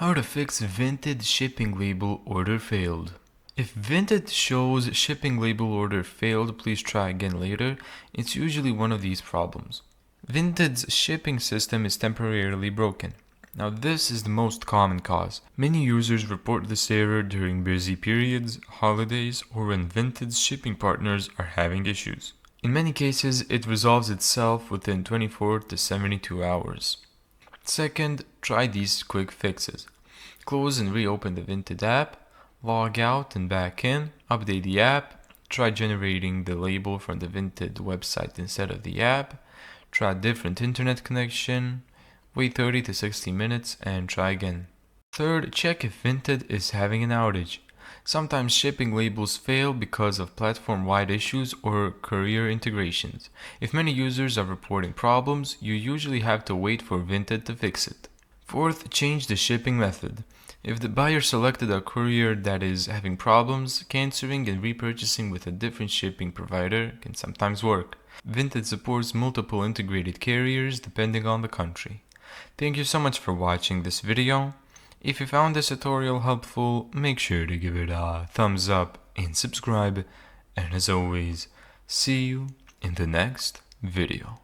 How to fix Vinted shipping label order failed. If Vinted shows shipping label order failed, please try again later, it's usually one of these problems. Vinted's shipping system is temporarily broken. Now this is the most common cause. Many users report this error during busy periods, holidays, or when Vinted's shipping partners are having issues. In many cases, it resolves itself within 24 to 72 hours. Second, try these quick fixes. Close and reopen the Vinted app, log out and back in, update the app, try generating the label from the Vinted website instead of the app, try different internet connection, wait 30 to 60 minutes and try again. Third, check if Vinted is having an outage. Sometimes shipping labels fail because of platform-wide issues or courier integrations. If many users are reporting problems, you usually have to wait for Vinted to fix it. Fourth, change the shipping method. If the buyer selected a courier that is having problems, canceling and repurchasing with a different shipping provider can sometimes work. Vinted supports multiple integrated carriers depending on the country. Thank you so much for watching this video. If you found this tutorial helpful, make sure to give it a thumbs up and subscribe. And as always, see you in the next video.